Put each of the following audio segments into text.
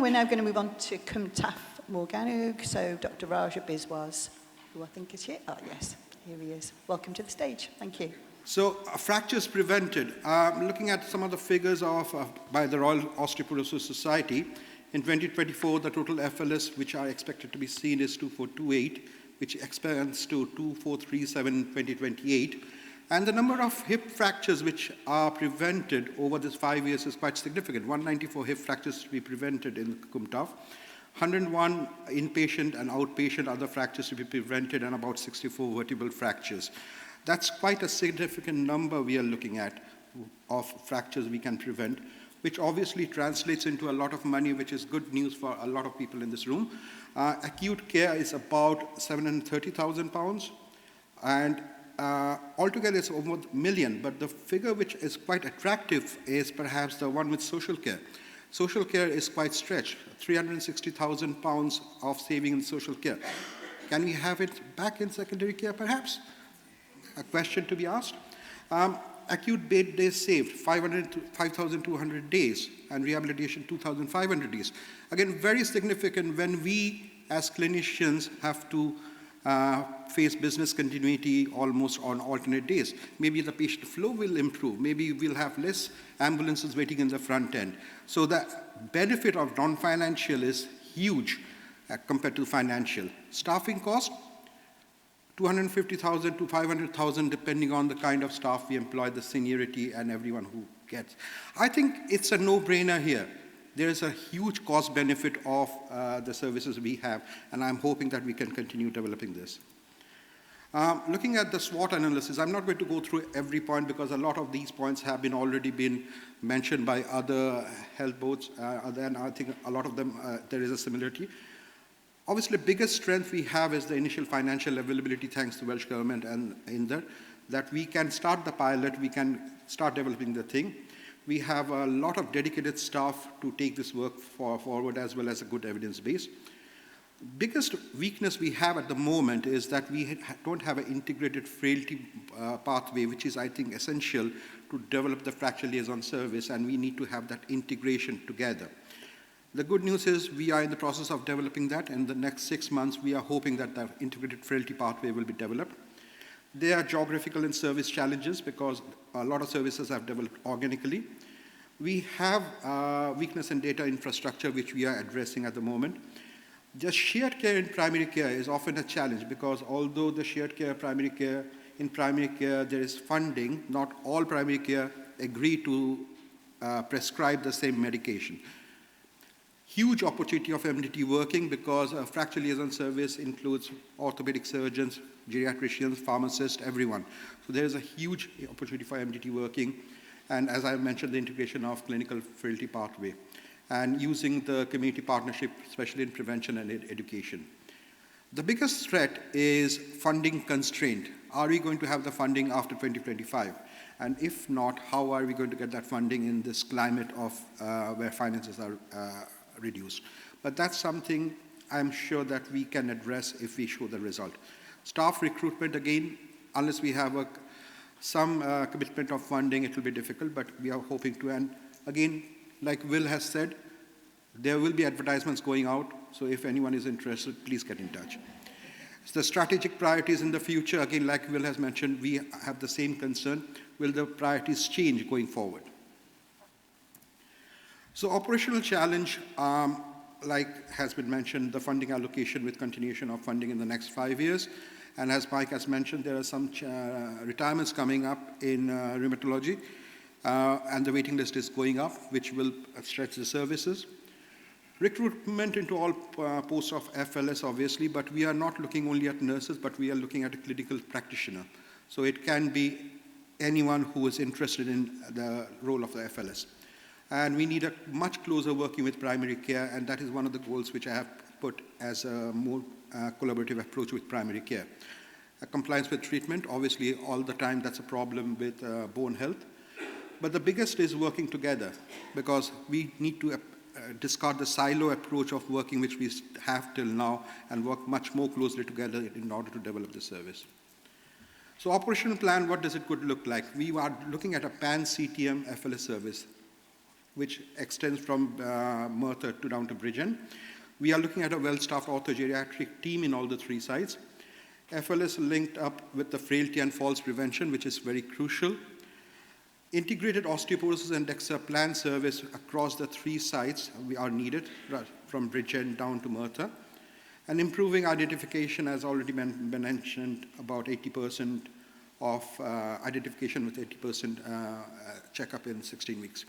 we're now going to move on to CTMUHB Morgannwg, so Dr. Raja Biswas, who I think is here. Oh, yes, here he is. Welcome to the stage. Thank you. So, fractures prevented. Looking at some of the figures by the Royal Osteoporosis Society, in 2024, the total FLS which are expected to be seen is 2428, which expands to 2437 in 2028. And the number of hip fractures which are prevented over this 5 years is quite significant. 194 hip fractures to be prevented in CTMUHB, 101 inpatient and outpatient other fractures to be prevented, and about 64 vertebral fractures. That's quite a significant number we are looking at of fractures we can prevent, which obviously translates into a lot of money, which is good news for a lot of people in this room. Acute care is about £730,000, and altogether it's over $1 million, but the figure which is quite attractive is perhaps the one with social care. Social care is quite stretched, £360,000 of saving in social care. Can we have it back in secondary care perhaps? A question to be asked. Acute bed days saved, 5,200 days, and rehabilitation 2,500 days. Again, very significant when we as clinicians have to face business continuity almost on alternate days. Maybe the patient flow will improve. Maybe we'll have less ambulances waiting in the front end. So the benefit of non-financial is huge compared to financial. Staffing cost, 250,000 to 500,000 depending on the kind of staff we employ, the seniority and everyone who gets. I think it's a no-brainer here. There is a huge cost benefit of the services we have, and I'm hoping that we can continue developing this. Looking at the SWOT analysis, I'm not going to go through every point because a lot of these points have already been mentioned by other health boards, and I think a lot of them, there is a similarity. Obviously, the biggest strength we have is the initial financial availability, thanks to Welsh Government and in that we can start the pilot, we can start developing the thing. We have a lot of dedicated staff to take this work forward, as well as a good evidence base. Biggest weakness we have at the moment is that we don't have an integrated frailty pathway, which is, I think, essential to develop the fracture liaison service, and we need to have that integration together. The good news is we are in the process of developing that. In the next 6 months, we are hoping that the integrated frailty pathway will be developed. There are geographical and service challenges because a lot of services have developed organically. We have weakness in data infrastructure, which we are addressing at the moment. The shared care in primary care is often a challenge because although the shared care, in primary care there is funding, not all primary care agree to prescribe the same medication. Huge opportunity of MDT working because a fracture liaison service includes orthopedic surgeons, geriatricians, pharmacists, everyone. So there is a huge opportunity for MDT working. And as I mentioned, the integration of clinical frailty pathway and using the community partnership, especially in prevention and education. The biggest threat is funding constraint. Are we going to have the funding after 2025? And if not, how are we going to get that funding in this climate of where finances are reduced? But that's something I'm sure that we can address if we show the result. Staff recruitment, again, unless we have some commitment of funding, it will be difficult, but we are hoping to. And again, like Will has said, there will be advertisements going out, so if anyone is interested, please get in touch. So the strategic priorities in the future, again, like Will has mentioned, we have the same concern. Will the priorities change going forward? So operational challenge, like has been mentioned, the funding allocation with continuation of funding in the next 5 years. And as Mike has mentioned, there are some retirements coming up in rheumatology, and the waiting list is going up, which will stretch the services. Recruitment into all posts of FLS, obviously, but we are not looking only at nurses, but we are looking at a clinical practitioner. So it can be anyone who is interested in the role of the FLS. And we need a much closer working with primary care, and that is one of the goals which I have put as a more collaborative approach with primary care. Compliance with treatment, obviously all the time that's a problem with bone health. But the biggest is working together, because we need to discard the silo approach of working which we have till now and work much more closely together in order to develop the service. So operational plan, what does it could look like? We are looking at a pan-CTM FLS service. which extends from Merthyr to down to Bridgen. We are looking at a well-staffed orthogeriatric team in all the 3 sites. FLS linked up with the frailty and falls prevention, which is very crucial. Integrated osteoporosis and DEXA plan service across the 3 sites are needed, from Bridgen down to Merthyr. And improving identification, as already been mentioned, about 80% of identification with 80% checkup in 16 weeks.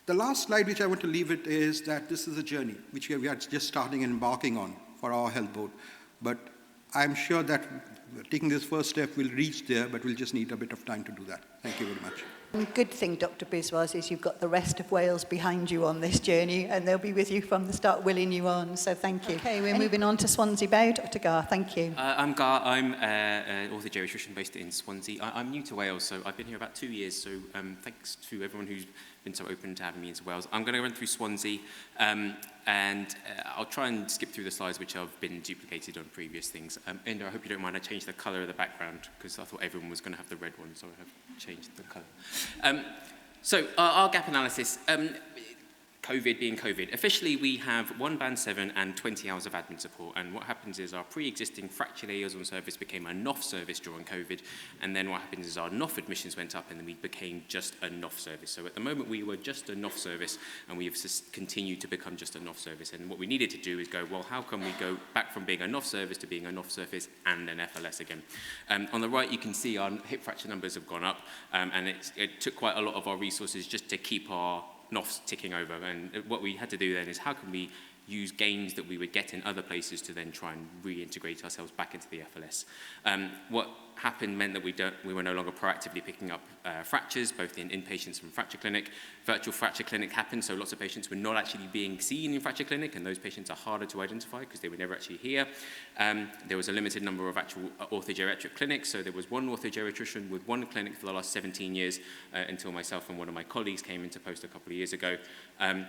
The last slide which I want to leave it is that this is a journey which we are just starting and embarking on for our health board. But I'm sure that taking this first step will reach there, but we'll just need a bit of time to do that. Thank you very much. The good thing, Dr. Biswas, is you've got the rest of Wales behind you on this journey, and they'll be with you from the start, willing you on. So thank you. Okay, we're moving on to Swansea Bay. Dr. Gar, thank you. I'm Gar. I'm an orthogeriatrician based in Swansea. I'm new to Wales, so I've been here about 2 years. So thanks to everyone who's been so open to having me into Wales. I'm going to run through Swansea, and I'll try and skip through the slides which have been duplicated on previous things. Inder, I hope you don't mind. I changed the colour of the background because I thought everyone was going to have the red one, so I have changed the colour. So our gap analysis. COVID being COVID. Officially, we have 1 band 7 and 20 hours of admin support. And what happens is our pre-existing fracture liaison service became a NOF service during COVID. And then what happens is our NOF admissions went up and then we became just a NOF service. So at the moment, we were just a NOF service and we have continued to become just a NOF service. And what we needed to do is go, well, how can we go back from being a NOF service to being a NOF service and an FLS again? On the right, you can see our hip fracture numbers have gone up. And it took quite a lot of our resources just to keep our NOFs ticking over, and what we had to do then is how can we use gains that we would get in other places to then try and reintegrate ourselves back into the FLS. What happened meant that we were no longer proactively picking up fractures, both in inpatients from fracture clinic. Virtual fracture clinic happened, so lots of patients were not actually being seen in fracture clinic, and those patients are harder to identify because they were never actually here. There was a limited number of actual orthogeriatric clinics, so there was 1 orthogeriatrician with 1 clinic for the last 17 years until myself and one of my colleagues came into post a couple of years ago.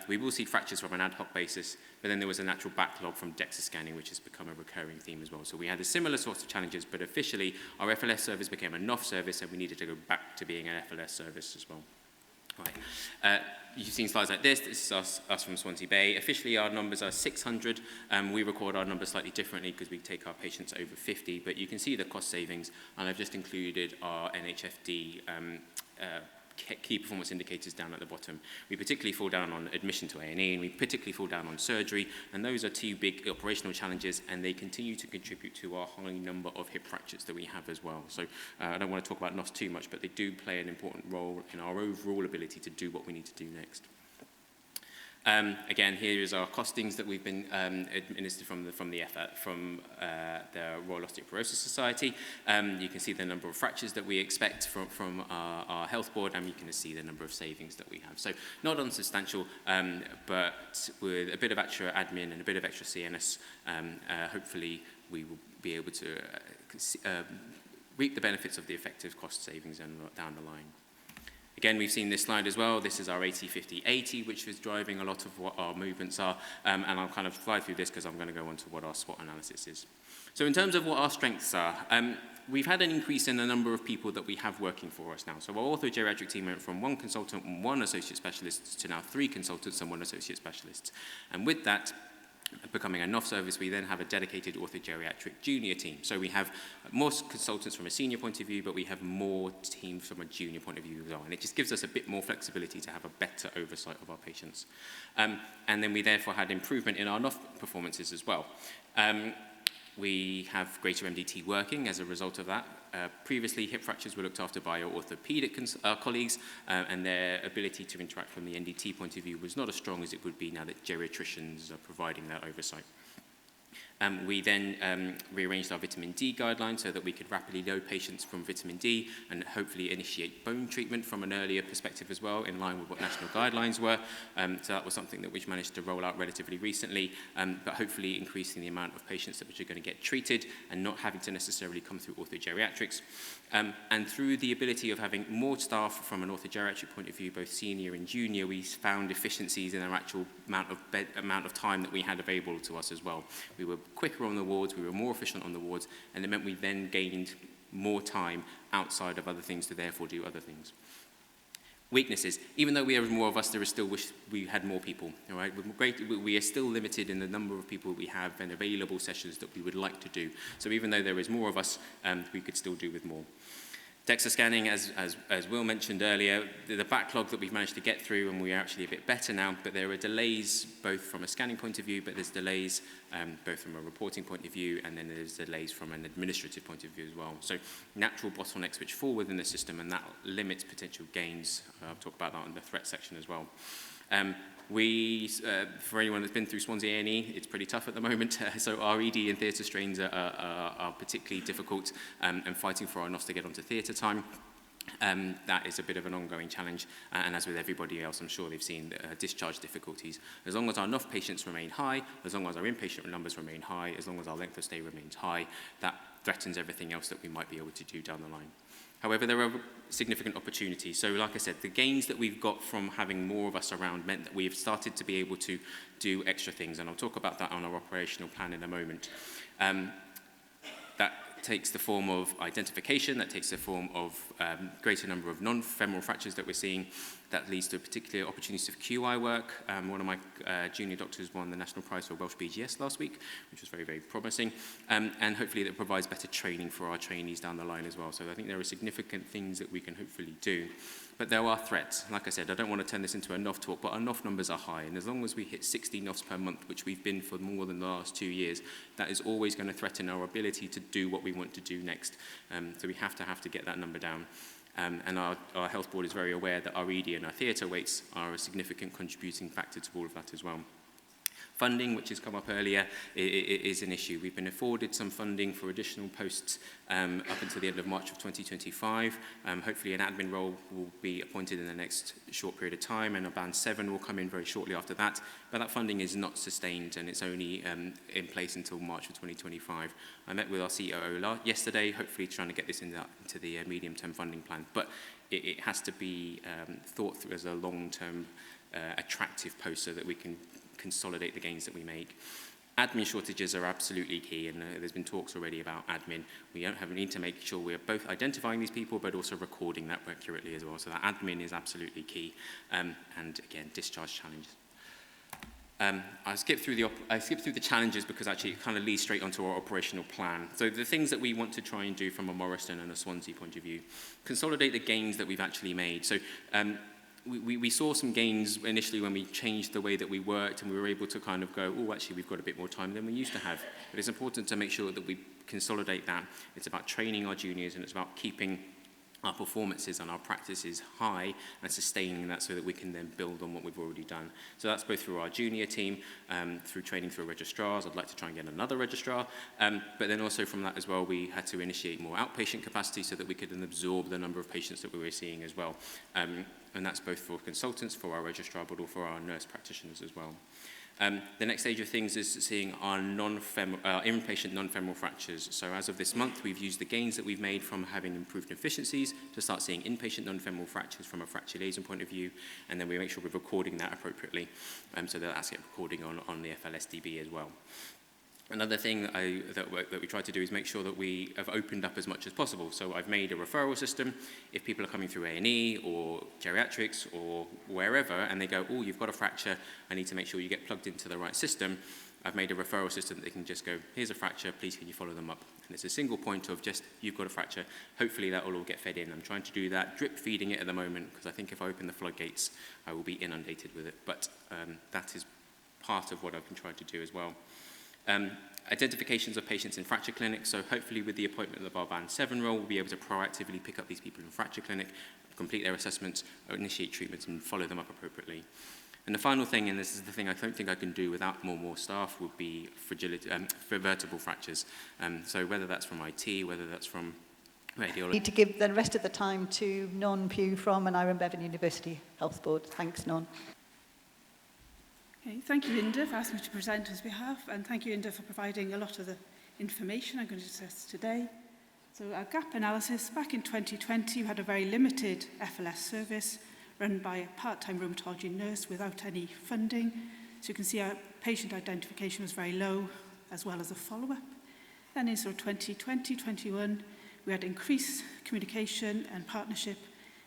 We will see fractures from an ad hoc basis, but then there was a natural backlog from DEXA scanning, which has become a recurring theme as well. So we had a similar sorts of challenges, but officially our FLS service became a NOF service, and we needed to go back to being an FLS service as well. Right. You've seen slides like this. This is us from Swansea Bay. Officially, our numbers are 600. We record our numbers slightly differently because we take our patients over 50, but you can see the cost savings, and I've just included our NHFD key performance indicators down at the bottom. We particularly fall down on admission to A&E, and we particularly fall down on surgery, and those are 2 big operational challenges, and they continue to contribute to our high number of hip fractures that we have as well. So I don't want to talk about NOS too much, but they do play an important role in our overall ability to do what we need to do next. Again, here is our costings that we've been administered from the Royal Osteoporosis Society. You can see the number of fractures that we expect from our health board, and you can see the number of savings that we have. So not unsubstantial, but with a bit of extra admin and a bit of extra CNS, hopefully we will be able to reap the benefits of the effective cost savings down the line. Again, we've seen this slide as well. This is our 80-50-80, which is driving a lot of what our movements are. And I'll kind of fly through this because I'm going to go on to what our SWOT analysis is. So in terms of what our strengths are, we've had an increase in the number of people that we have working for us now. So our orthogeriatric team went from 1 consultant and 1 associate specialist to now 3 consultants and 1 associate specialist. And with that, becoming a NOF service, we then have a dedicated orthogeriatric junior team. So we have more consultants from a senior point of view, but we have more teams from a junior point of view as well. And it just gives us a bit more flexibility to have a better oversight of our patients. And then we therefore had improvement in our NOF performances as well. We have greater MDT working as a result of that. Previously, hip fractures were looked after by our orthopedic colleagues, and their ability to interact from the NDT point of view was not as strong as it would be now that geriatricians are providing that oversight. We then rearranged our vitamin D guidelines so that we could rapidly load patients from vitamin D and hopefully initiate bone treatment from an earlier perspective as well, in line with what national guidelines were. So that was something that we've managed to roll out relatively recently, but hopefully increasing the amount of patients that which are going to get treated and not having to necessarily come through orthogeriatrics. And through the ability of having more staff from an orthogeriatric point of view, both senior and junior, we found efficiencies in our actual amount of time that we had available to us as well. We were quicker on the wards, we were more efficient on the wards, and it meant we then gained more time outside of other things to therefore do other things. Weaknesses. Even though we have more of us, there is still wish we had more people. All right? We are still limited in the number of people we have and available sessions that we would like to do. So even though there is more of us, we could still do with more. DEXA scanning, as Will mentioned earlier, the backlog that we've managed to get through, and we're actually a bit better now, but there are delays both from a scanning point of view, but there's delays both from a reporting point of view, and then there's delays from an administrative point of view as well. So natural bottlenecks which fall within the system, and that limits potential gains. I'll talk about that in the threat section as well. For anyone that's been through Swansea A&E, it's pretty tough at the moment. So our ED and theatre strains are particularly difficult, and fighting for our NOS to get onto theatre time. That is a bit of an ongoing challenge, and as with everybody else, I'm sure they've seen discharge difficulties. As long as our NOF patients remain high, as long as our inpatient numbers remain high, as long as our length of stay remains high, that threatens everything else that we might be able to do down the line. However, there are significant opportunities. So like I said, the gains that we've got from having more of us around meant that we've started to be able to do extra things, and I'll talk about that on our operational plan in a moment. That takes the form of identification, that takes the form of greater number of non-femoral fractures that we're seeing. That leads to particular opportunities of QI work. One of my junior doctors won the National Prize for Welsh BGS last week, which was very, very promising. And hopefully that provides better training for our trainees down the line as well. So I think there are significant things that we can hopefully do. But there are threats. Like I said, I don't want to turn this into a NOF talk, but our NOF numbers are high. And as long as we hit 60 NOFs per month, which we've been for more than the last 2 years, that is always going to threaten our ability to do what we want to do next. So we have to get that number down. And our health board is very aware that our ED and our theatre weights are a significant contributing factor to all of that as well. Funding, which has come up earlier, is an issue. We've been afforded some funding for additional posts up until the end of March of 2025. Hopefully an admin role will be appointed in the next short period of time, and a band 7 will come in very shortly after that. But that funding is not sustained, and it's only in place until March of 2025. I met with our COO yesterday, hopefully trying to get this into the medium-term funding plan. But it has to be thought through as a long-term attractive post so that we can consolidate the gains that we make. Admin shortages are absolutely key, and there's been talks already about admin. We need to make sure we're both identifying these people, but also recording that accurately as well. So that admin is absolutely key. And again, discharge challenges. I skipped through the challenges because actually it kind of leads straight onto our operational plan. So the things that we want to try and do from a Morriston and a Swansea point of view, consolidate the gains that we've actually made. So we saw some gains initially when we changed the way that we worked, and we were able to kind of go, oh, actually, we've got a bit more time than we used to have. But it's important to make sure that we consolidate that. It's about training our juniors, and it's about keeping our performances and our practices high and sustaining that so that we can then build on what we've already done. So that's both through our junior team, through training through registrars. I'd like to try and get another registrar. But then also from that as well, we had to initiate more outpatient capacity so that we could then absorb the number of patients that we were seeing as well. And that's both for consultants, for our registrar, but also for our nurse practitioners as well. The next stage of things is seeing our inpatient non-femoral fractures. So as of this month, we've used the gains that we've made from having improved efficiencies to start seeing inpatient non-femoral fractures from a fracture liaison point of view, and then we make sure we're recording that appropriately, so that that's recording on the FLS DB as well. Another thing that we try to do is make sure that we have opened up as much as possible. So I've made a referral system. If people are coming through A&E or geriatrics or wherever, and they go, oh, you've got a fracture, I need to make sure you get plugged into the right system, I've made a referral system that they can just go, here's a fracture, please can you follow them up? And it's a single point of just, you've got a fracture. Hopefully that will all get fed in. I'm trying to do that, drip feeding it at the moment, because I think if I open the floodgates, I will be inundated with it. But that is part of what I've been trying to do as well. Identifications of patients in fracture clinics, so hopefully with the appointment of our Band 7 role, we'll be able to proactively pick up these people in fracture clinic, complete their assessments, initiate treatments and follow them up appropriately. And the final thing, and this is the thing I don't think I can do without more staff, would be fragility, vertebral fractures. So whether that's from IT, whether that's from radiology. Need to give the rest of the time to Non Pugh from Aneurin Bevan University Health Board. Thanks, Non. Okay, thank you, Linda, for asking me to present on his behalf, and thank you, Linda, for providing a lot of the information I'm going to discuss today. So our gap analysis, back in 2020, we had a very limited FLS service run by a part-time rheumatology nurse without any funding. So you can see our patient identification was very low, as well as a follow-up. Then in sort of 2020-21, we had increased communication and partnership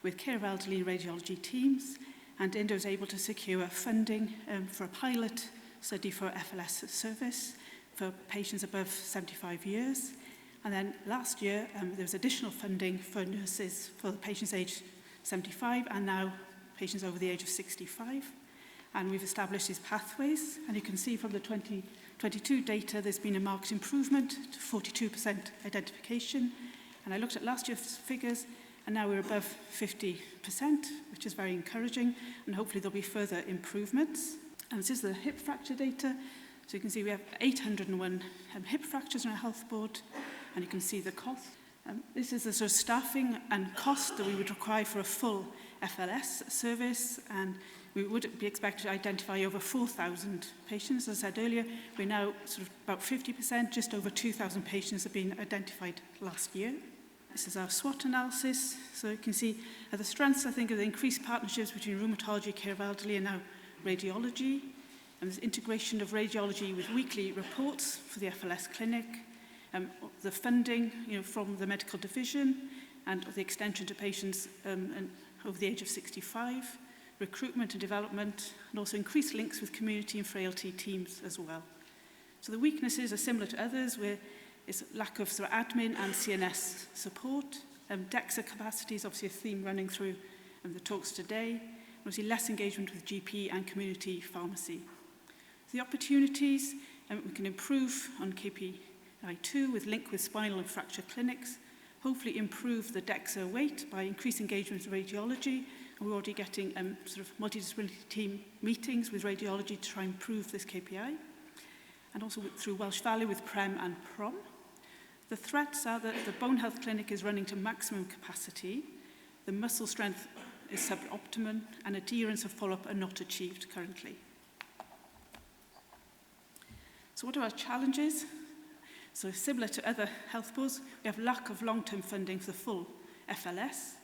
with care of elderly and radiology teams, and Indo was able to secure funding for a pilot study for FLS service for patients above 75 years. And then last year, there was additional funding for nurses for the patients aged 75 and now patients over the age of 65. And we've established these pathways. And you can see from the 2022 data, there's been a marked improvement to 42% identification. And I looked at last year's figures, and now we're above 50%, which is very encouraging. And hopefully there'll be further improvements. And this is the hip fracture data. So you can see we have 801 hip fractures on our health board, and you can see the cost. This is the sort of staffing and cost that we would require for a full FLS service, and we would be expected to identify over 4,000 patients. As I said earlier, we're now sort of about 50%, just over 2,000 patients have been identified last year. This is our SWOT analysis. So you can see the strengths, I think, of the increased partnerships between rheumatology, care of elderly, and now radiology. And there's integration of radiology with weekly reports for the FLS clinic, the funding from the medical division, and the extension to patients over the age of 65, recruitment and development, and also increased links with community and frailty teams as well. So the weaknesses are similar to others, where it's lack of sort of admin and CNS support. DEXA capacity is obviously a theme running through the talks today. Obviously less engagement with GP and community pharmacy. The opportunities, we can improve on KPI2 with link with spinal and fracture clinics, hopefully improve the DEXA weight by increased engagement with radiology. And we're already getting sort of multidisciplinary team meetings with radiology to try and improve this KPI. And also through Welsh Valley with PREM and PROM. The threats are that the bone health clinic is running to maximum capacity, the muscle strength is suboptimum, and adherence of follow-up are not achieved currently. So what are our challenges? So similar to other health boards, we have lack of long-term funding for the full FLS,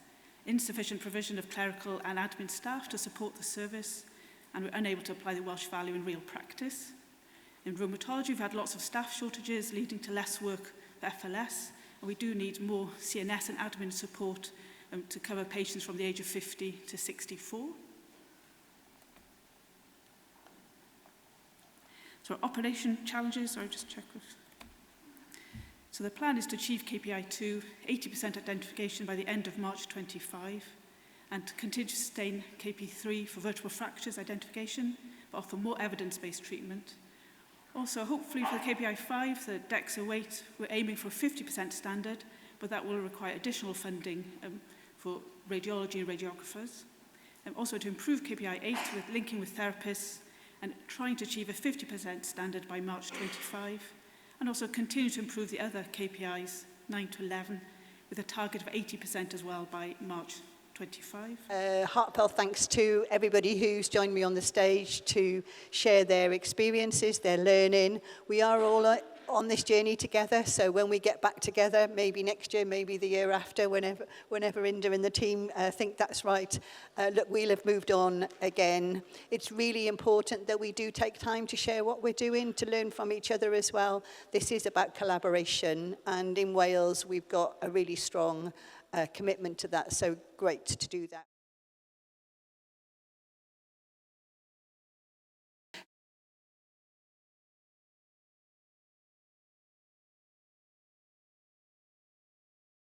insufficient provision of clerical and admin staff to support the service, and we're unable to apply the Welsh value in real practice. In rheumatology, we've had lots of staff shortages leading to less work for FLS, and we do need more CNS and admin support to cover patients from the age of 50 to 64. So our operation challenges, sorry, just check with. So the plan is to achieve KPI2, 80% identification by the end of March 25, and to continue to sustain KP3 for vertebral fractures identification, but offer more evidence-based treatment. Also, hopefully for the KPI5, the DEXA weight, we're aiming for a 50% standard, but that will require additional funding for radiology and radiographers. Also to improve KPI8 with linking with therapists and trying to achieve a 50% standard by March 25, and also continue to improve the other KPIs, 9 to 11, with a target of 80% as well by March 25. Heartfelt thanks to everybody who's joined me on the stage to share their experiences, their learning. We are all on this journey together, so when we get back together, maybe next year, maybe the year after, whenever Inda and the team think that's right, look, we'll have moved on again. It's really important that we do take time to share what we're doing, to learn from each other as well. This is about collaboration, and in Wales, we've got a really strong commitment to that, so great to do that.